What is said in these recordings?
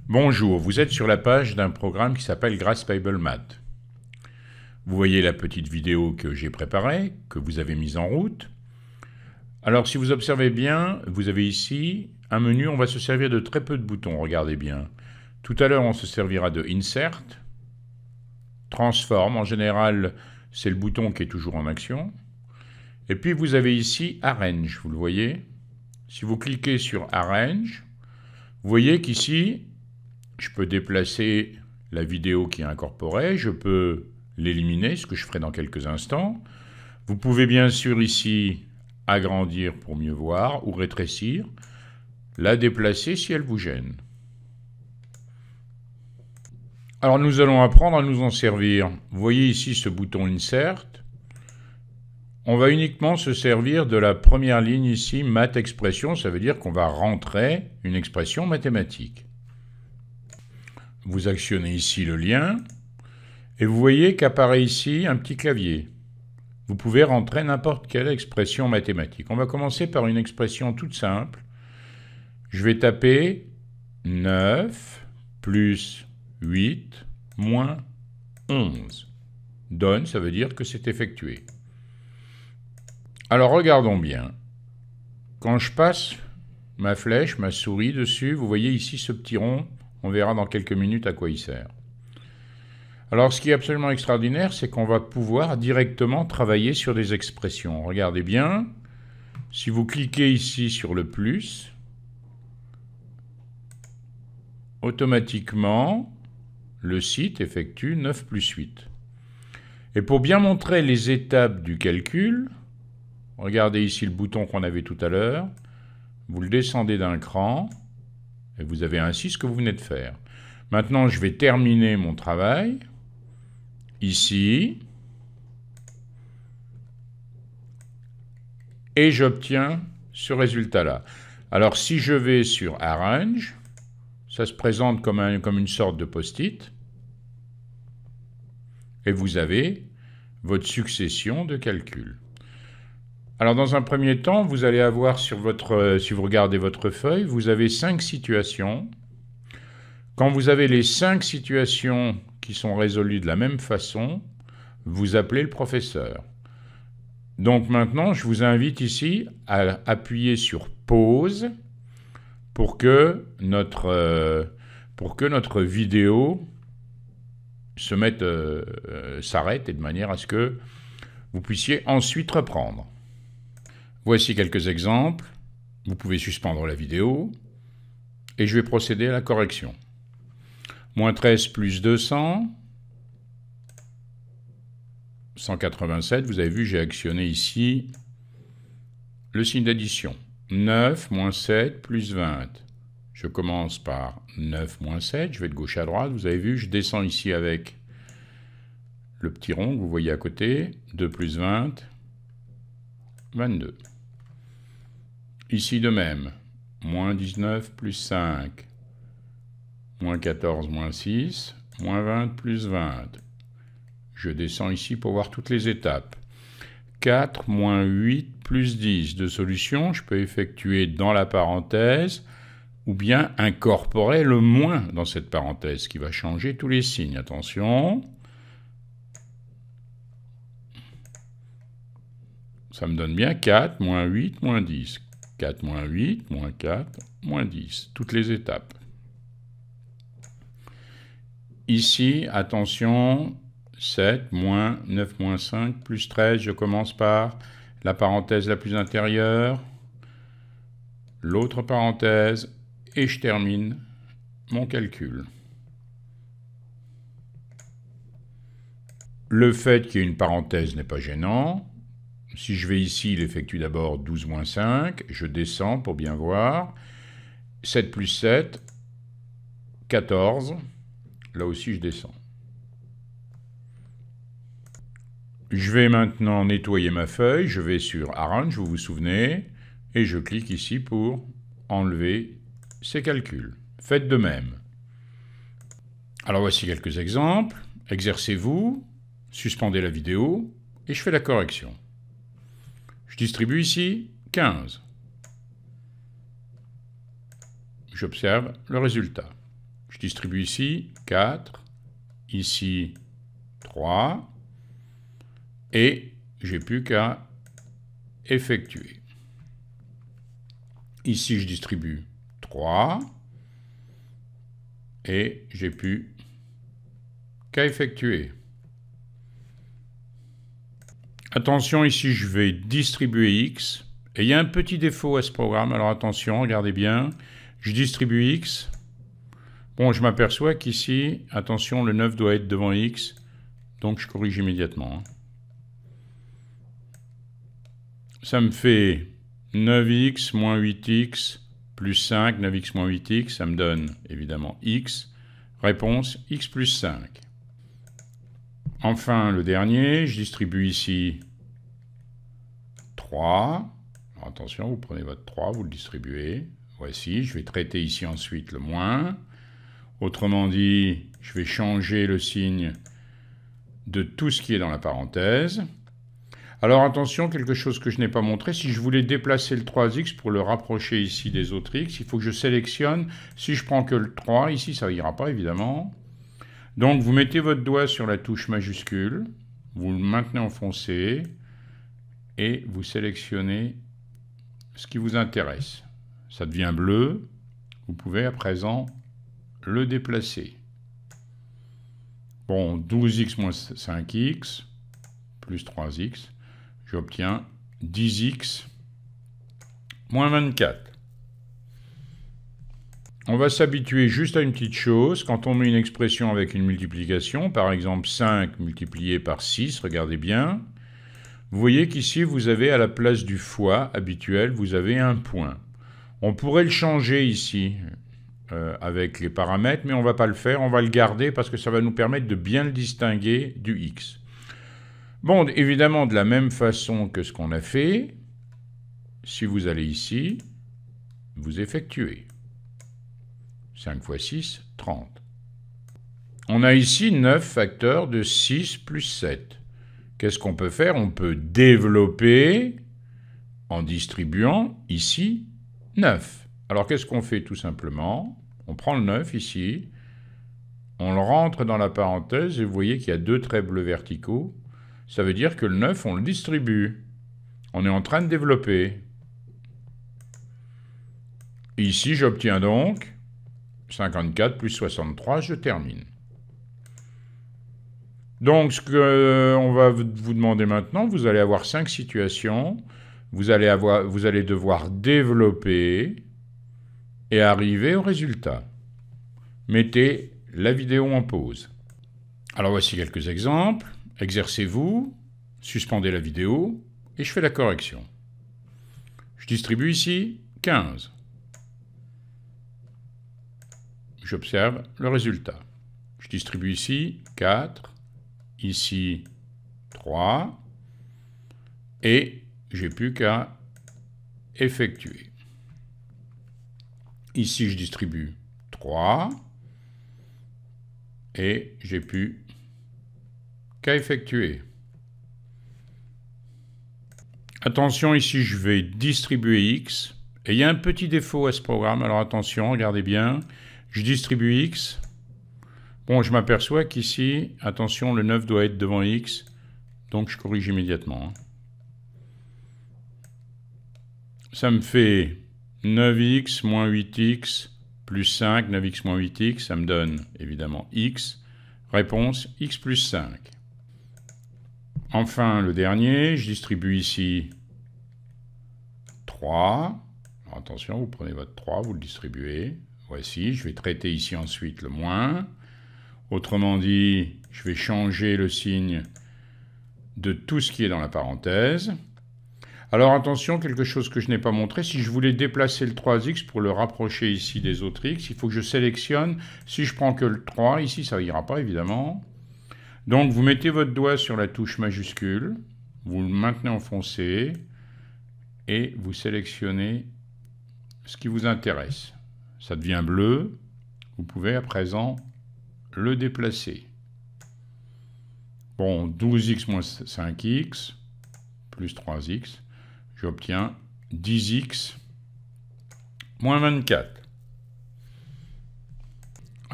Bonjour, vous êtes sur la page d'un programme qui s'appelle Graspable Math. Vous voyez la petite vidéo que j'ai préparée, que vous avez mise en route. Alors si vous observez bien, vous avez ici un menu, on va se servir de très peu de boutons, regardez bien. Tout à l'heure on se servira de Insert, Transform, en général c'est le bouton qui est toujours en action. Et puis vous avez ici Arrange, vous le voyez. Si vous cliquez sur Arrange, vous voyez qu'ici, je peux déplacer la vidéo qui est incorporée, je peux l'éliminer, ce que je ferai dans quelques instants. Vous pouvez bien sûr ici agrandir pour mieux voir ou rétrécir, la déplacer si elle vous gêne. Alors nous allons apprendre à nous en servir. Vous voyez ici ce bouton Insert. On va uniquement se servir de la première ligne ici, Math Expression, ça veut dire qu'on va rentrer une expression mathématique. Vous actionnez ici le lien et vous voyez qu'apparaît ici un petit clavier. Vous pouvez rentrer n'importe quelle expression mathématique. On va commencer par une expression toute simple. Je vais taper 9 plus 8 moins 11. Donne, ça veut dire que c'est effectué. Alors regardons bien. Quand je passe ma flèche, ma souris dessus, vous voyez ici ce petit rond. On verra dans quelques minutes à quoi il sert. Alors ce qui est absolument extraordinaire, c'est qu'on va pouvoir directement travailler sur des expressions. Regardez bien, si vous cliquez ici sur le plus, automatiquement, le site effectue 9 plus 8. Et pour bien montrer les étapes du calcul, regardez ici le bouton qu'on avait tout à l'heure, vous le descendez d'un cran, et vous avez ainsi ce que vous venez de faire. Maintenant, je vais terminer mon travail. Ici. Et j'obtiens ce résultat-là. Alors, si je vais sur Arrange, ça se présente comme une sorte de post-it. Et vous avez votre succession de calculs. Alors, dans un premier temps, vous allez avoir sur si vous regardez votre feuille, vous avez 5 situations. Quand vous avez les 5 situations qui sont résolues de la même façon, vous appelez le professeur. Donc maintenant, je vous invite ici à appuyer sur pause pour que notre vidéo s'arrête et de manière à ce que vous puissiez ensuite reprendre. Voici quelques exemples. Vous pouvez suspendre la vidéo et je vais procéder à la correction. Moins 13 plus 200, 187, vous avez vu, j'ai actionné ici le signe d'addition. 9 moins 7 plus 20. Je commence par 9 moins 7, je vais de gauche à droite, vous avez vu, je descends ici avec le petit rond que vous voyez à côté, 2 plus 20, 22. Ici de même, moins 19 plus 5, moins 14 moins 6, moins 20 plus 20. Je descends ici pour voir toutes les étapes. 4 moins 8 plus 10. De solutions, je peux effectuer dans la parenthèse ou bien incorporer le moins dans cette parenthèse qui va changer tous les signes. Attention. Ça me donne bien 4 moins 8 moins 10. 4 moins 8 moins 4 moins 10. Toutes les étapes. Ici, attention, 7 moins 9 moins 5 plus 13, je commence par la parenthèse la plus intérieure, l'autre parenthèse, et je termine mon calcul. Le fait qu'il y ait une parenthèse n'est pas gênant. Si je vais ici, il effectue d'abord 12 moins 5, je descends pour bien voir. 7 plus 7, 14, là aussi je descends. Je vais maintenant nettoyer ma feuille, je vais sur Arrange, vous vous souvenez, et je clique ici pour enlever ces calculs. Faites de même. Alors voici quelques exemples. Exercez-vous, suspendez la vidéo, et je fais la correction. Je distribue ici 15. J'observe le résultat. Je distribue ici 4, ici 3, et j'ai plus qu'à effectuer. Ici, je distribue 3, et j'ai plus qu'à effectuer. Attention, ici, je vais distribuer X, et il y a un petit défaut à ce programme, alors attention, regardez bien, je distribue X. Bon, je m'aperçois qu'ici, attention, le 9 doit être devant X, donc je corrige immédiatement. Ça me fait 9x moins 8x plus 5, 9x moins 8x, ça me donne évidemment x. Réponse, x plus 5. Enfin, le dernier, je distribue ici 3. Alors, attention, vous prenez votre 3, vous le distribuez. Voici, je vais traiter ici ensuite le moins. Autrement dit, je vais changer le signe de tout ce qui est dans la parenthèse. Alors attention, quelque chose que je n'ai pas montré, si je voulais déplacer le 3x pour le rapprocher ici des autres x, il faut que je sélectionne. Si je prends que le 3, ici ça n'ira pas évidemment. Donc vous mettez votre doigt sur la touche majuscule, vous le maintenez enfoncé et vous sélectionnez ce qui vous intéresse. Ça devient bleu, vous pouvez à présent le déplacer. Bon, 12x moins 5x plus 3x, j'obtiens 10x moins 24. On va s'habituer juste à une petite chose. Quand on met une expression avec une multiplication, par exemple 5 multiplié par 6, regardez bien, vous voyez qu'ici vous avez à la place du fois habituel, vous avez un point. On pourrait le changer ici avec les paramètres, mais on ne va pas le faire, on va le garder parce que ça va nous permettre de bien le distinguer du x. Bon, évidemment, de la même façon que ce qu'on a fait, si vous allez ici, vous effectuez. 5 fois 6, 30. On a ici 9 facteurs de 6 plus 7. Qu'est-ce qu'on peut faire? On peut développer en distribuant ici 9. Alors qu'est-ce qu'on fait tout simplement? On prend le 9 ici, on le rentre dans la parenthèse et vous voyez qu'il y a deux traits bleus verticaux. Ça veut dire que le 9, on le distribue. On est en train de développer. Ici, j'obtiens donc 54 plus 63, je termine. Donc, ce qu'on va vous demander maintenant, vous allez avoir 5 situations. Vous allez devoir développer et arriver au résultat. Mettez la vidéo en pause. Alors, voici quelques exemples. Exercez-vous, suspendez la vidéo et je fais la correction. Je distribue ici 15. J'observe le résultat. Je distribue ici 4, ici 3, et j'ai plus qu'à effectuer. Ici, je distribue 3, et j'ai plus qu'à effectuer. Attention, ici, je vais distribuer X, et il y a un petit défaut à ce programme, alors attention, regardez bien. Je distribue X. Bon, je m'aperçois qu'ici, attention, le 9 doit être devant X, donc je corrige immédiatement. Ça me fait 9x moins 8x plus 5, 9x moins 8x, ça me donne évidemment x. Réponse, x plus 5. Enfin, le dernier, je distribue ici 3. Alors, attention, vous prenez votre 3, vous le distribuez. Voici, je vais traiter ici ensuite le moins. Autrement dit, je vais changer le signe de tout ce qui est dans la parenthèse. Alors attention, quelque chose que je n'ai pas montré, si je voulais déplacer le 3x pour le rapprocher ici des autres x, il faut que je sélectionne. Si je prends que le 3, ici ça n'ira pas évidemment. Donc vous mettez votre doigt sur la touche majuscule, vous le maintenez enfoncé et vous sélectionnez ce qui vous intéresse. Ça devient bleu, vous pouvez à présent le déplacer. Bon, 12x moins 5x plus 3x, j'obtiens 10x moins 24.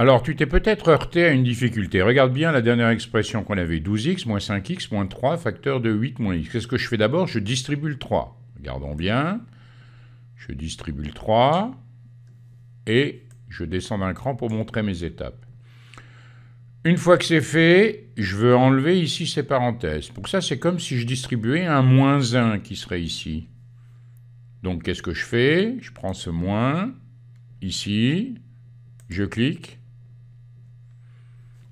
Alors, tu t'es peut-être heurté à une difficulté. Regarde bien la dernière expression qu'on avait. 12x moins 5x moins 3, facteur de 8 moins x. Qu'est-ce que je fais d'abord? Je distribue le 3. Regardons bien. Je distribue le 3 et je descends d'un cran pour montrer mes étapes. Une fois que c'est fait, je veux enlever ici ces parenthèses. Pour ça, c'est comme si je distribuais un moins 1 qui serait ici. Donc, qu'est-ce que je fais? Je prends ce moins, ici, je clique.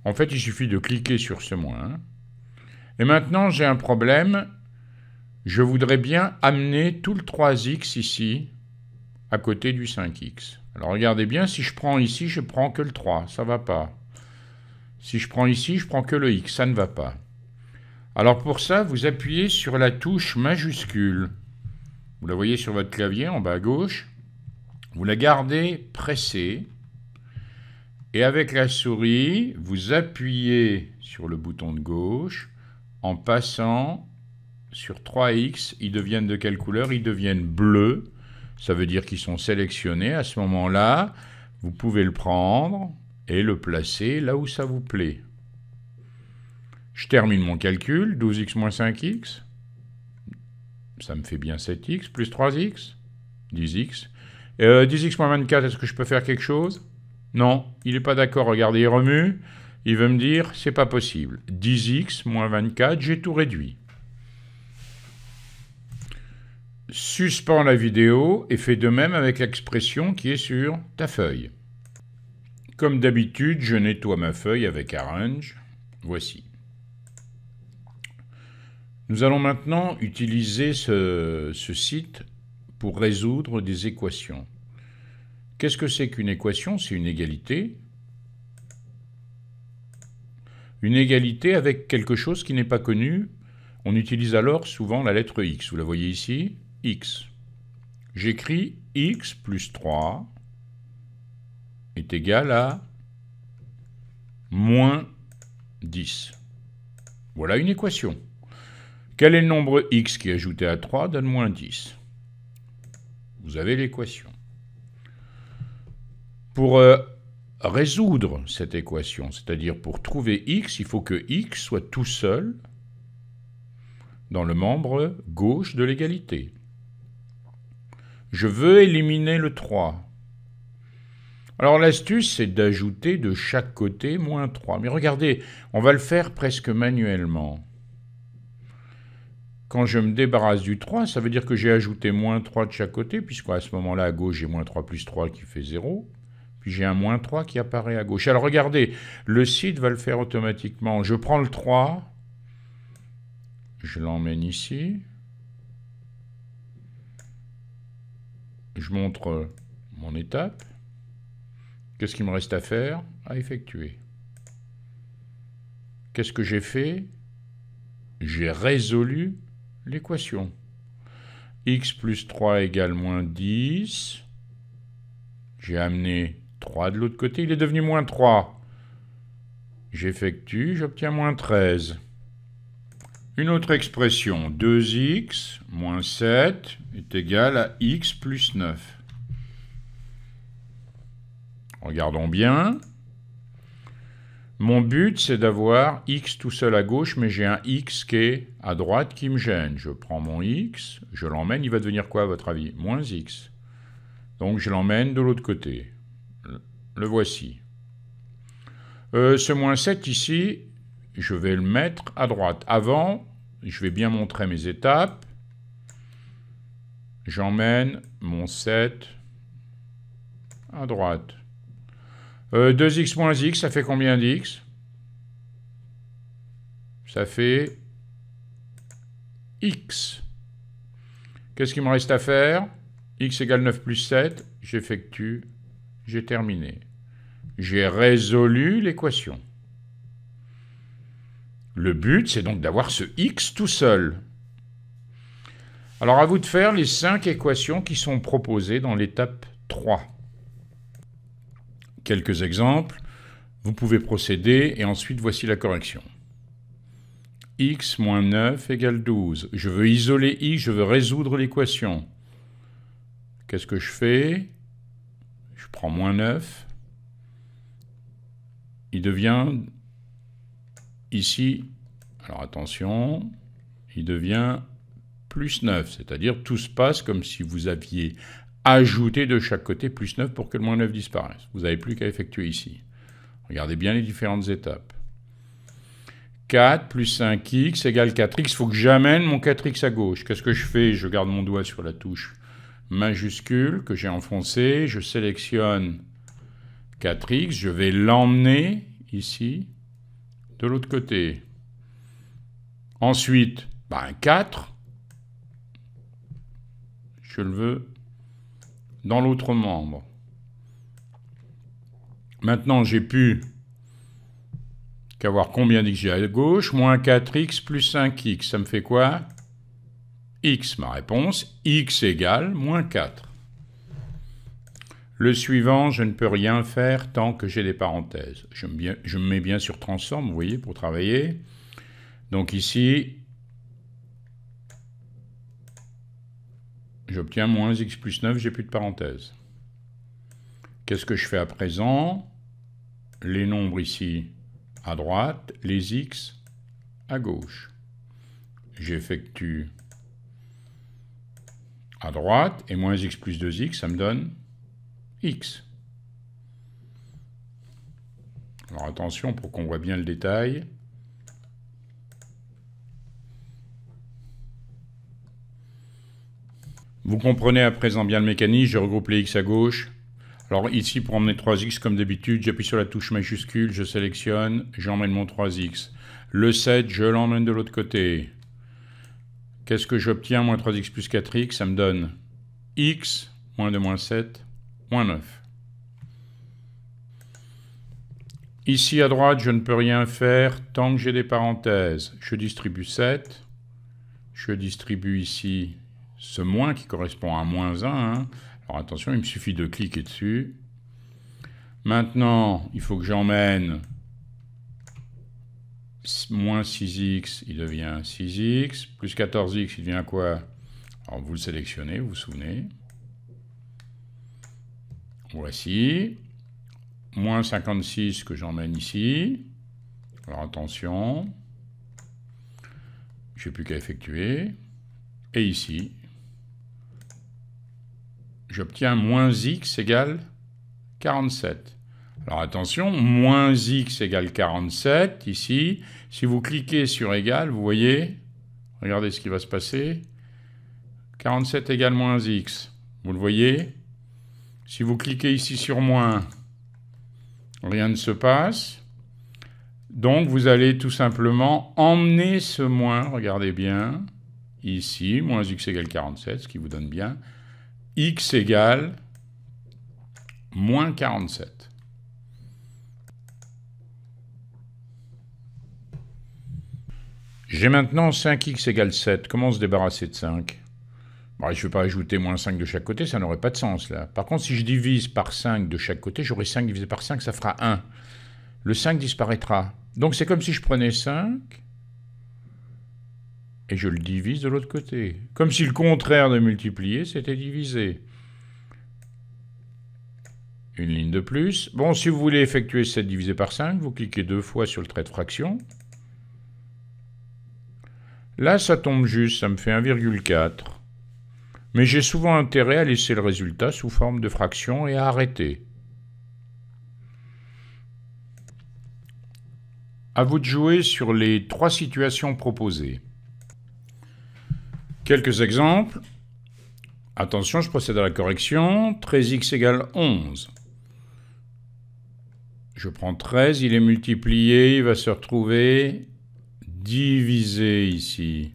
En fait, il suffit de cliquer sur ce moins. Et maintenant, j'ai un problème. Je voudrais bien amener tout le 3x ici, à côté du 5x. Alors, regardez bien, si je prends ici, je prends que le 3, ça ne va pas. Si je prends ici, je prends que le x, ça ne va pas. Alors pour ça, vous appuyez sur la touche majuscule. Vous la voyez sur votre clavier en bas à gauche. Vous la gardez pressée. Et avec la souris, vous appuyez sur le bouton de gauche en passant sur 3x. Ils deviennent de quelle couleur? Ils deviennent bleus. Ça veut dire qu'ils sont sélectionnés. À ce moment-là, vous pouvez le prendre et le placer là où ça vous plaît. Je termine mon calcul, 12x moins 5x, ça me fait bien 7x, plus 3x, 10x. 10x moins 24, est-ce que je peux faire quelque chose? Non, il n'est pas d'accord, regardez, il remue, il veut me dire, c'est pas possible. 10x moins 24, j'ai tout réduit. Suspends la vidéo et fais de même avec l'expression qui est sur ta feuille. Comme d'habitude, je nettoie ma feuille avec Arrange. Voici. Nous allons maintenant utiliser ce site pour résoudre des équations. Qu'est-ce que c'est qu'une équation? C'est une égalité. Une égalité avec quelque chose qui n'est pas connu. On utilise alors souvent la lettre x. Vous la voyez ici, x. J'écris x plus 3 est égal à moins 10. Voilà une équation. Quel est le nombre x qui ajouté à 3 donne moins 10? Vous avez l'équation. Pour résoudre cette équation, c'est-à-dire pour trouver x, il faut que x soit tout seul dans le membre gauche de l'égalité. Je veux éliminer le 3. Alors l'astuce, c'est d'ajouter de chaque côté moins 3. Mais regardez, on va le faire presque manuellement. Quand je me débarrasse du 3, ça veut dire que j'ai ajouté moins 3 de chaque côté, puisqu'à ce moment-là, à gauche, j'ai moins 3 plus 3 qui fait 0. Puis j'ai un moins 3 qui apparaît à gauche. Alors regardez, le site va le faire automatiquement. Je prends le 3, je l'emmène ici. Je montre mon étape. Qu'est-ce qu'il me reste à faire? À effectuer. Qu'est-ce que j'ai fait? J'ai résolu l'équation. X plus 3 égale moins 10. J'ai amené 3 de l'autre côté. Il est devenu moins 3. J'effectue, j'obtiens moins 13. Une autre expression, 2x moins 7 est égal à x plus 9. Regardons bien. Mon but, c'est d'avoir x tout seul à gauche, mais j'ai un x qui est à droite qui me gêne. Je prends mon x, je l'emmène, il va devenir quoi à votre avis? Moins x. Donc je l'emmène de l'autre côté. Le voici. Ce moins 7 ici, je vais le mettre à droite. Avant, je vais bien montrer mes étapes. J'emmène mon 7 à droite. 2x moins x, ça fait combien d'x? Ça fait x. Qu'est-ce qu'il me reste à faire? X égale 9 plus 7, j'effectue, j'ai terminé. J'ai résolu l'équation. Le but, c'est donc d'avoir ce x tout seul. Alors à vous de faire les 5 équations qui sont proposées dans l'étape 3. Quelques exemples, vous pouvez procéder et ensuite voici la correction. X moins 9 égale 12. Je veux isoler x, je veux résoudre l'équation. Qu'est-ce que je fais? Je prends moins 9. il devient ici, alors attention, il devient plus 9, c'est-à-dire tout se passe comme si vous aviez ajouté de chaque côté plus 9 pour que le moins 9 disparaisse. Vous n'avez plus qu'à effectuer ici. Regardez bien les différentes étapes. 4 plus 5x égale 4x. Il faut que j'amène mon 4x à gauche. Qu'est-ce que je fais? Je garde mon doigt sur la touche majuscule que j'ai enfoncée. Je sélectionne 4x. Je vais l'emmener ici, de l'autre côté. Ensuite, 4, je le veux dans l'autre membre. Maintenant, j'ai plus qu'à voir combien d'x j'ai à gauche. Moins 4x plus 5x. Ça me fait quoi? X, ma réponse. X égale moins 4. Le suivant, je ne peux rien faire tant que j'ai des parenthèses. Je me mets bien sur transform, vous voyez, pour travailler. Donc ici, j'obtiens moins x plus 9, j'ai plus de parenthèses. Qu'est-ce que je fais à présent? Les nombres ici à droite, les x à gauche. J'effectue à droite, et moins x plus 2x, ça me donne x. Alors attention pour qu'on voit bien le détail. Vous comprenez à présent bien le mécanisme, je regroupe les x à gauche. Alors ici, pour emmener 3x, comme d'habitude, j'appuie sur la touche majuscule, je sélectionne, j'emmène mon 3x. Le 7, je l'emmène de l'autre côté. Qu'est-ce que j'obtiens? Moins 3x plus 4x, ça me donne x, moins 2, moins 7, moins 9. Ici à droite, je ne peux rien faire tant que j'ai des parenthèses. Je distribue 7. Je distribue ici ce moins qui correspond à moins 1. Hein. Alors attention, il me suffit de cliquer dessus. Maintenant, il faut que j'emmène moins 6x, il devient 6x. Plus 14x, il devient quoi? Alors vous le sélectionnez, vous vous souvenez. Voici. Moins 56 que j'emmène ici. Alors attention. Je n'ai plus qu'à effectuer. Et ici, j'obtiens moins x égale 47. Alors attention, moins x égale 47, ici. Si vous cliquez sur égal, vous voyez, regardez ce qui va se passer. 47 égale moins x. Vous le voyez? Si vous cliquez ici sur moins, rien ne se passe. Donc vous allez tout simplement emmener ce moins, regardez bien, ici, moins x égale 47, ce qui vous donne bien x égale moins 47. J'ai maintenant 5x égale 7. Comment se débarrasser de 5? Je ne vais pas ajouter moins 5 de chaque côté, ça n'aurait pas de sens là. Par contre, si je divise par 5 de chaque côté, j'aurai 5 divisé par 5, ça fera 1. Le 5 disparaîtra. Donc c'est comme si je prenais 5 et je le divise de l'autre côté. Comme si le contraire de multiplier, c'était diviser. Une ligne de plus. Bon, si vous voulez effectuer 7 divisé par 5, vous cliquez 2 fois sur le trait de fraction. Là, ça tombe juste, ça me fait 1,4. Mais j'ai souvent intérêt à laisser le résultat sous forme de fraction et à arrêter. À vous de jouer sur les 3 situations proposées. Quelques exemples. Attention, je procède à la correction. 13x égale 11. Je prends 13, il est multiplié, il va se retrouver divisé ici.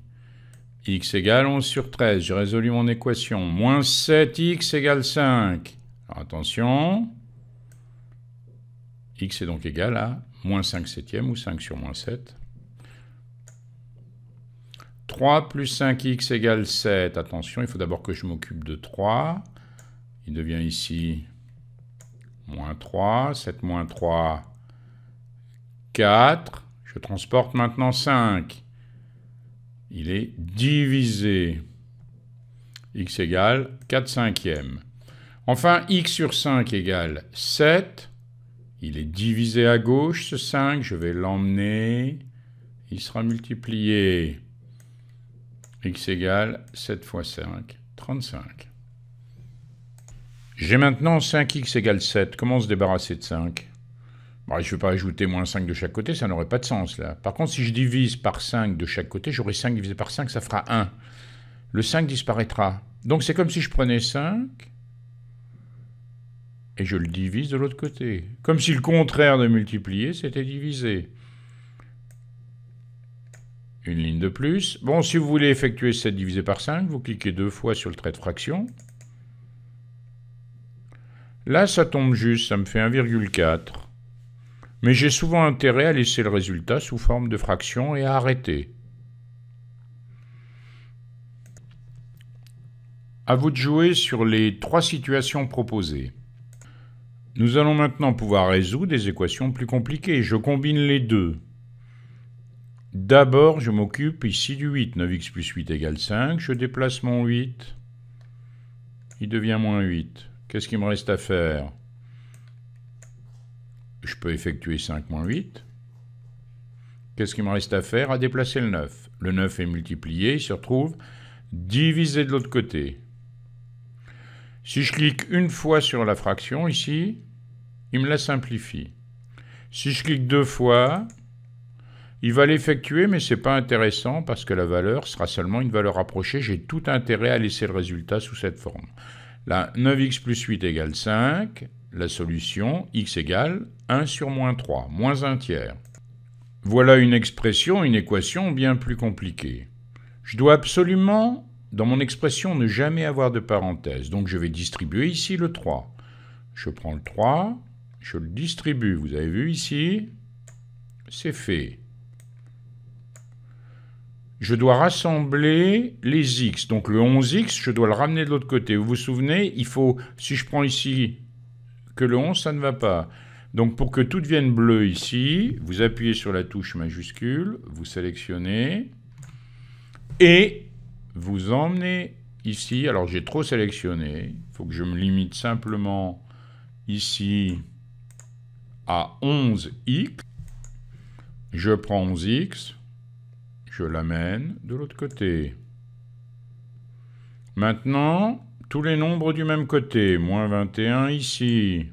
X égale 11 sur 13, j'ai résolu mon équation. Moins 7x égale 5. Alors attention, x est donc égal à moins 5 septièmes ou 5 sur moins 7. 3 plus 5x égale 7. Attention, il faut d'abord que je m'occupe de 3. Il devient ici moins 3. 7 moins 3, 4. Je transporte maintenant 5. Il est divisé. X égale 4 cinquièmes. Enfin, x sur 5 égale 7. Il est divisé à gauche, ce 5. Je vais l'emmener. Il sera multiplié. X égale 7 fois 5, 35. J'ai maintenant 5x égale 7. Comment se débarrasser de 5 ? Bon, je ne vais pas ajouter moins 5 de chaque côté, ça n'aurait pas de sens là. Par contre, si je divise par 5 de chaque côté, j'aurai 5 divisé par 5, ça fera 1. Le 5 disparaîtra. Donc c'est comme si je prenais 5 et je le divise de l'autre côté. Comme si le contraire de multiplier, c'était diviser. Une ligne de plus. Bon, si vous voulez effectuer 7 divisé par 5, vous cliquez 2 fois sur le trait de fraction. Là, ça tombe juste, ça me fait 1,4. Mais j'ai souvent intérêt à laisser le résultat sous forme de fraction et à arrêter. À vous de jouer sur les 3 situations proposées. Nous allons maintenant pouvoir résoudre des équations plus compliquées. Je combine les deux. D'abord, je m'occupe ici du 8. 9x plus 8 égale 5. Je déplace mon 8. Il devient moins 8. Qu'est-ce qu'il me reste à faire ? Je peux effectuer 5 moins 8. Qu'est-ce qu'il me reste à faire ? À déplacer le 9. Le 9 est multiplié, il se retrouve divisé de l'autre côté. Si je clique une fois sur la fraction ici, il me la simplifie. Si je clique 2 fois, il va l'effectuer, mais ce n'est pas intéressant parce que la valeur sera seulement une valeur rapprochée. J'ai tout intérêt à laisser le résultat sous cette forme. Là, 9x plus 8 égale 5. La solution, x égale 1 sur moins 3, moins 1 tiers. Voilà une expression, une équation bien plus compliquée. Je dois absolument, dans mon expression, ne jamais avoir de parenthèse. Donc je vais distribuer ici le 3. Je prends le 3, je le distribue. Vous avez vu ici, c'est fait. Je dois rassembler les x. Donc le 11x, je dois le ramener de l'autre côté. Vous vous souvenez, il faut, si je prends ici que le 11, ça ne va pas. Donc pour que tout devienne bleu ici, vous appuyez sur la touche majuscule, vous sélectionnez et vous emmenez ici. Alors j'ai trop sélectionné, il faut que je me limite simplement ici à 11x. Je prends 11x, je l'amène de l'autre côté. Maintenant, tous les nombres du même côté. Moins 21 ici.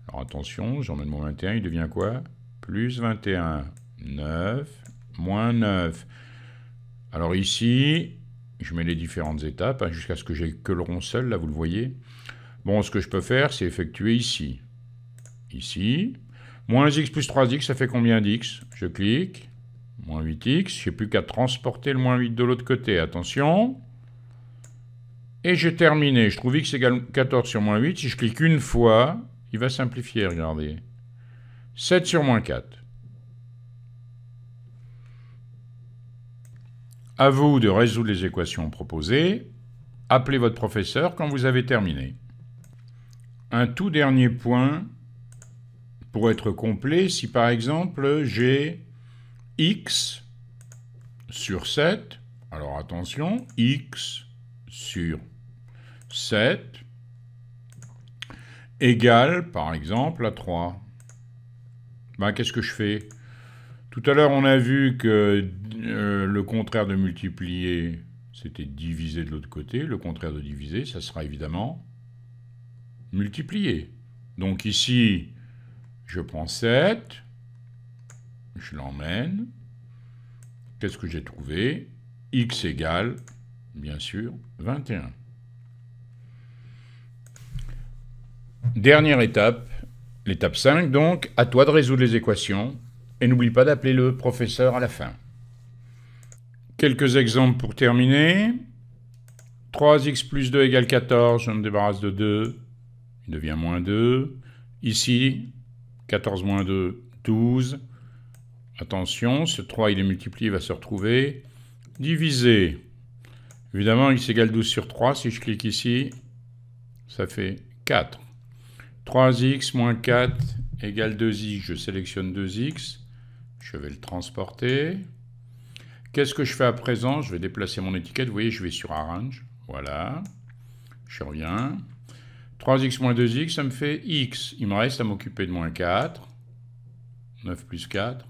Alors attention, j'emmène mon 21, il devient quoi ? Plus 21. 9, moins 9. Alors ici, je mets les différentes étapes, hein, jusqu'à ce que j'ai que le rond seul, là vous le voyez. Bon, ce que je peux faire, c'est effectuer ici. Ici. Moins x plus 3x, ça fait combien d'x ? Je clique. Moins 8x, je n'ai plus qu'à transporter le moins 8 de l'autre côté. Attention. Et j'ai terminé. Je trouve x égale 14 sur moins 8. Si je clique une fois, il va simplifier, regardez. 7 sur moins 4. À vous de résoudre les équations proposées. Appelez votre professeur quand vous avez terminé. Un tout dernier point, pour être complet, si par exemple j'ai x sur 7, alors attention, x sur 7 égale, par exemple, à 3. Ben, qu'est-ce que je fais ? Tout à l'heure, on a vu que le contraire de multiplier, c'était diviser de l'autre côté. Le contraire de diviser, ça sera évidemment multiplier. Donc ici, je prends 7, je l'emmène. Qu'est-ce que j'ai trouvé ? X égale, bien sûr, 21. Dernière étape, l'étape 5 donc, à toi de résoudre les équations et n'oublie pas d'appeler le professeur à la fin. Quelques exemples pour terminer. 3x plus 2 égale 14, je me débarrasse de 2, il devient moins 2. Ici, 14 moins 2, 12. Attention, ce 3 il est multiplié, il va se retrouver divisé. Évidemment, x égale 12 sur 3, si je clique ici, ça fait 4. 3x moins 4 égale 2x, je sélectionne 2x, je vais le transporter. Qu'est-ce que je fais à présent ? Je vais déplacer mon étiquette, vous voyez, je vais sur Arrange, voilà, je reviens. 3x moins 2x, ça me fait x. Il me reste à m'occuper de moins 4. 9 plus 4,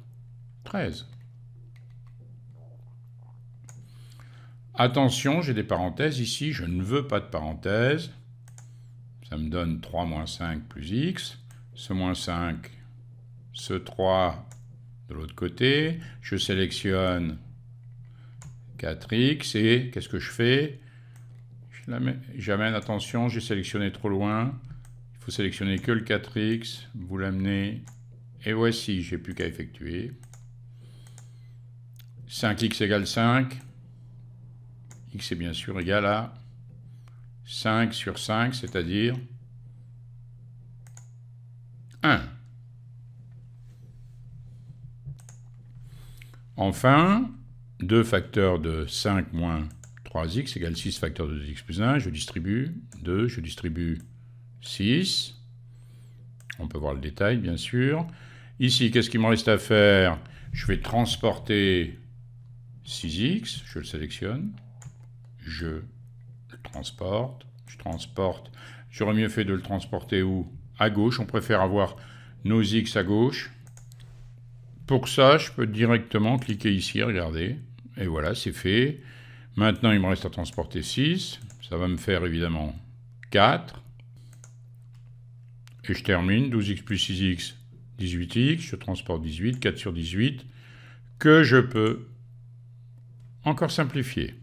13. Attention, j'ai des parenthèses ici, je ne veux pas de parenthèses. Ça me donne 3 moins 5 plus x. Ce moins 5, ce 3 de l'autre côté. Je sélectionne 4x et qu'est-ce que je fais? J'amène, attention, j'ai sélectionné trop loin. Il faut sélectionner que le 4x. Vous l'amenez. Et voici, j'ai plus qu'à effectuer. 5x égale 5. X est bien sûr égal à 5 sur 5, c'est-à-dire 1. Enfin, 2 facteurs de 5 moins 3x égale 6 facteurs de 2x plus 1. Je distribue 2, je distribue 6. On peut voir le détail, bien sûr. Ici, qu'est-ce qu'il me reste à faire? Je vais transporter 6x, je le sélectionne. Je le transporte, je transporte. J'aurais mieux fait de le transporter où? À gauche, on préfère avoir nos x à gauche. Pour ça, je peux directement cliquer ici, regardez. Et voilà, c'est fait. Maintenant, il me reste à transporter 6. Ça va me faire évidemment 4. Et je termine, 12x plus 6x, 18x. Je transporte 18, 4 sur 18, que je peux encore simplifier.